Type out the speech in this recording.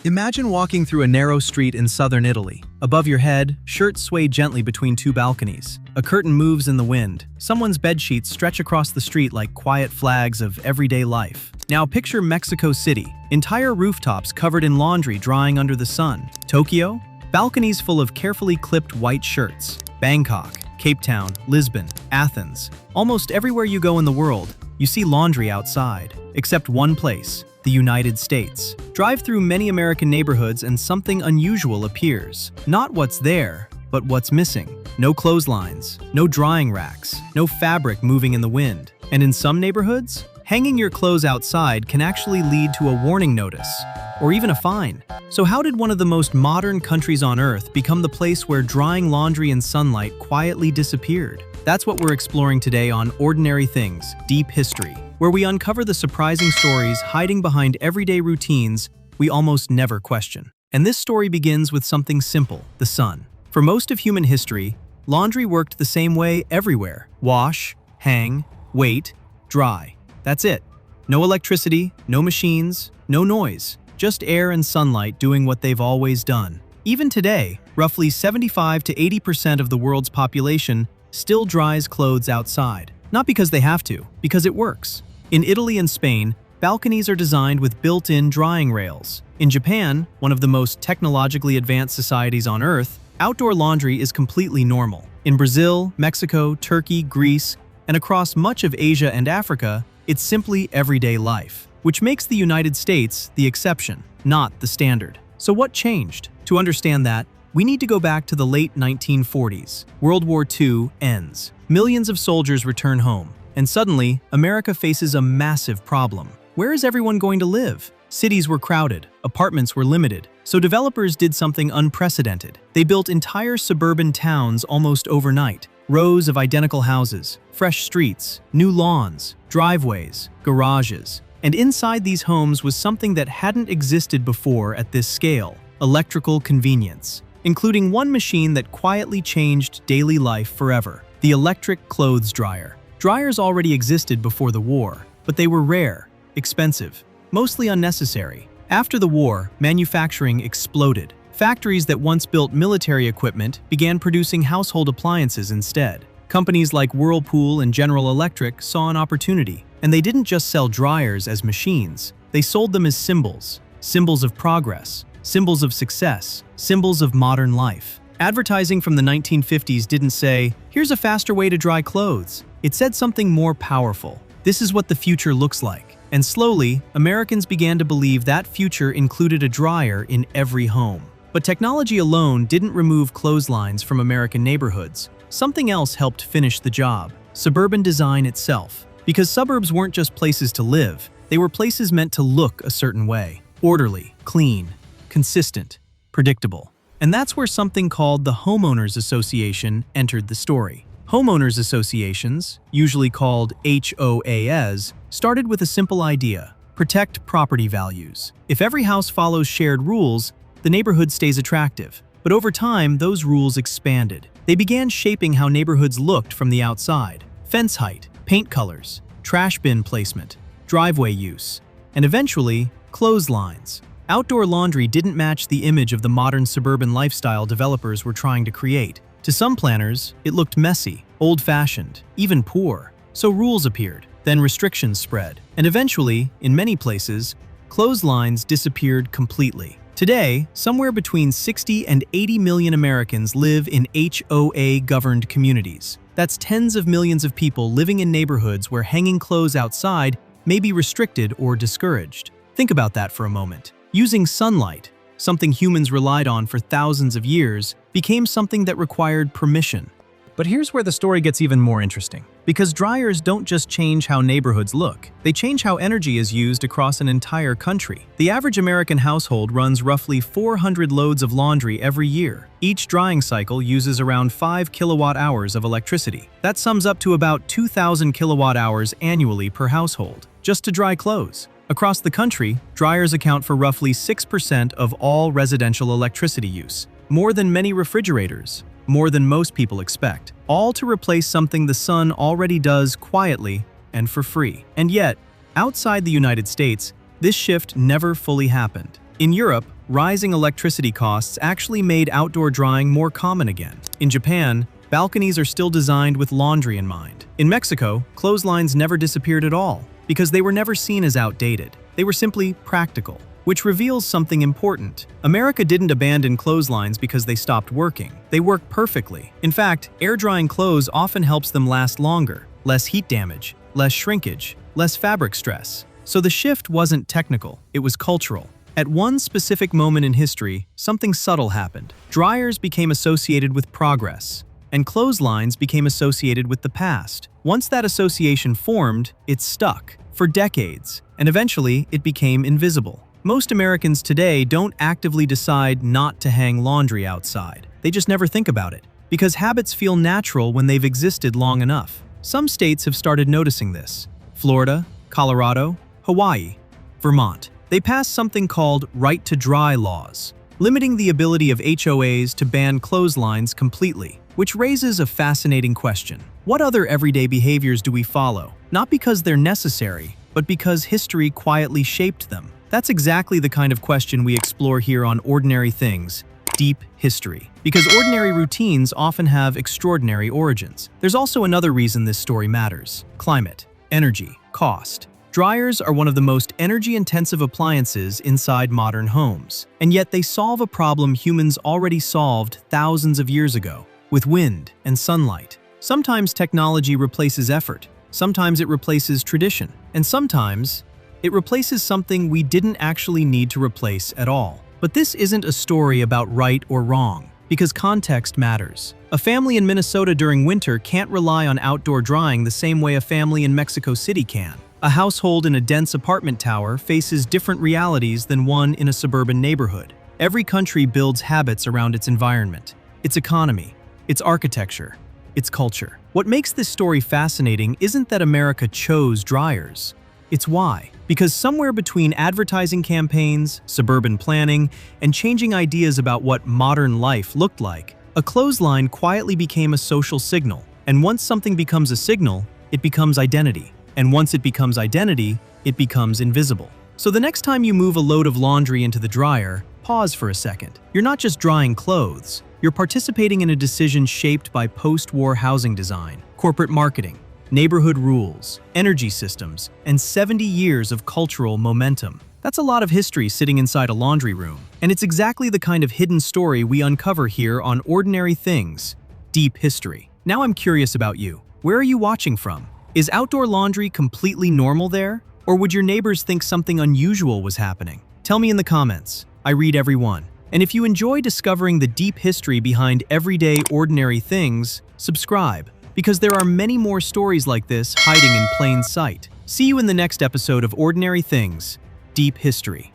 Imagine walking through a narrow street in southern Italy. Above your head, shirts sway gently between two balconies. A curtain moves in the wind. Someone's bedsheets stretch across the street like quiet flags of everyday life. Now picture Mexico City, entire rooftops covered in laundry drying under the sun. Tokyo, balconies full of carefully clipped white shirts. Bangkok, Cape Town, Lisbon, Athens. Almost everywhere you go in the world, you see laundry outside. Except one place, the United States. Drive through many American neighborhoods and something unusual appears. Not what's there, but what's missing. No clotheslines, no drying racks, no fabric moving in the wind. And in some neighborhoods, hanging your clothes outside can actually lead to a warning notice, or even a fine. So how did one of the most modern countries on Earth become the place where drying laundry in sunlight quietly disappeared? That's what we're exploring today on Ordinary Things, Deep History, where we uncover the surprising stories hiding behind everyday routines we almost never question. And this story begins with something simple, the sun. For most of human history, laundry worked the same way everywhere. Wash, hang, wait, dry. That's it. No electricity, no machines, no noise, just air and sunlight doing what they've always done. Even today, roughly 75 to 80% of the world's population still dries clothes outside. Not because they have to, because it works. In Italy and Spain, balconies are designed with built-in drying rails. In Japan, one of the most technologically advanced societies on Earth, outdoor laundry is completely normal. In Brazil, Mexico, Turkey, Greece, and across much of Asia and Africa, it's simply everyday life, which makes the United States the exception, not the standard. So what changed? To understand that, we need to go back to the late 1940s. World War II ends. Millions of soldiers return home, and suddenly, America faces a massive problem. Where is everyone going to live? Cities were crowded, apartments were limited, so developers did something unprecedented. They built entire suburban towns almost overnight. Rows of identical houses, fresh streets, new lawns, driveways, garages. And inside these homes was something that hadn't existed before at this scale: electrical convenience, including one machine that quietly changed daily life forever: the electric clothes dryer. Dryers already existed before the war, but they were rare, expensive, mostly unnecessary. After the war, manufacturing exploded. Factories that once built military equipment began producing household appliances instead. Companies like Whirlpool and General Electric saw an opportunity, and they didn't just sell dryers as machines. They sold them as symbols of progress, symbols of success, symbols of modern life. Advertising from the 1950s didn't say, "Here's a faster way to dry clothes." It said something more powerful: "This is what the future looks like." And slowly, Americans began to believe that future included a dryer in every home. But technology alone didn't remove clotheslines from American neighborhoods. Something else helped finish the job: suburban design itself. Because suburbs weren't just places to live, they were places meant to look a certain way: orderly, clean, consistent, predictable. And that's where something called the Homeowners Association entered the story. Homeowners associations, usually called HOAs, started with a simple idea: protect property values. If every house follows shared rules, the neighborhood stays attractive. But over time, those rules expanded. They began shaping how neighborhoods looked from the outside: fence height, paint colors, trash bin placement, driveway use, and eventually, clotheslines. Outdoor laundry didn't match the image of the modern suburban lifestyle developers were trying to create. To some planners, it looked messy, old-fashioned, even poor. So rules appeared, then restrictions spread, and eventually, in many places, clotheslines disappeared completely. Today, somewhere between 60 and 80 million Americans live in HOA-governed communities. That's tens of millions of people living in neighborhoods where hanging clothes outside may be restricted or discouraged. Think about that for a moment. Using sunlight, something humans relied on for thousands of years, became something that required permission. But here's where the story gets even more interesting. Because dryers don't just change how neighborhoods look, they change how energy is used across an entire country. The average American household runs roughly 400 loads of laundry every year. Each drying cycle uses around 5 kilowatt hours of electricity. That sums up to about 2,000 kilowatt hours annually per household, just to dry clothes. Across the country, dryers account for roughly 6% of all residential electricity use, more than many refrigerators, more than most people expect, all to replace something the sun already does quietly and for free. And yet, outside the United States, this shift never fully happened. In Europe, rising electricity costs actually made outdoor drying more common again. In Japan, balconies are still designed with laundry in mind. In Mexico, clotheslines never disappeared at all because they were never seen as outdated. They were simply practical, which reveals something important. America didn't abandon clotheslines because they stopped working. They work perfectly. In fact, air drying clothes often helps them last longer, less heat damage, less shrinkage, less fabric stress. So the shift wasn't technical, it was cultural. At one specific moment in history, something subtle happened. Dryers became associated with progress, and clotheslines became associated with the past. Once that association formed, it stuck for decades, and eventually it became invisible. Most Americans today don't actively decide not to hang laundry outside. They just never think about it, because habits feel natural when they've existed long enough. Some states have started noticing this. Florida, Colorado, Hawaii, Vermont. They passed something called right to dry laws, limiting the ability of HOAs to ban clotheslines completely, which raises a fascinating question. What other everyday behaviors do we follow? Not because they're necessary, but because history quietly shaped them. That's exactly the kind of question we explore here on Ordinary Things, Deep History. Because ordinary routines often have extraordinary origins. There's also another reason this story matters: climate, energy, cost. Dryers are one of the most energy-intensive appliances inside modern homes, and yet they solve a problem humans already solved thousands of years ago, with wind and sunlight. Sometimes technology replaces effort, sometimes it replaces tradition, and sometimes it replaces something we didn't actually need to replace at all. But this isn't a story about right or wrong, because context matters. A family in Minnesota during winter can't rely on outdoor drying the same way a family in Mexico City can. A household in a dense apartment tower faces different realities than one in a suburban neighborhood. Every country builds habits around its environment, its economy, its architecture, its culture. What makes this story fascinating isn't that America chose dryers. It's why. Because somewhere between advertising campaigns, suburban planning, and changing ideas about what modern life looked like, a clothesline quietly became a social signal. And once something becomes a signal, it becomes identity. And once it becomes identity, it becomes invisible. So the next time you move a load of laundry into the dryer, pause for a second. You're not just drying clothes. You're participating in a decision shaped by post-war housing design, corporate marketing, neighborhood rules, energy systems, and 70 years of cultural momentum. That's a lot of history sitting inside a laundry room. And it's exactly the kind of hidden story we uncover here on Ordinary Things, Deep History. Now I'm curious about you. Where are you watching from? Is outdoor laundry completely normal there? Or would your neighbors think something unusual was happening? Tell me in the comments. I read every one. And if you enjoy discovering the deep history behind everyday ordinary things, subscribe, because there are many more stories like this hiding in plain sight. See you in the next episode of Ordinary Things, Deep History.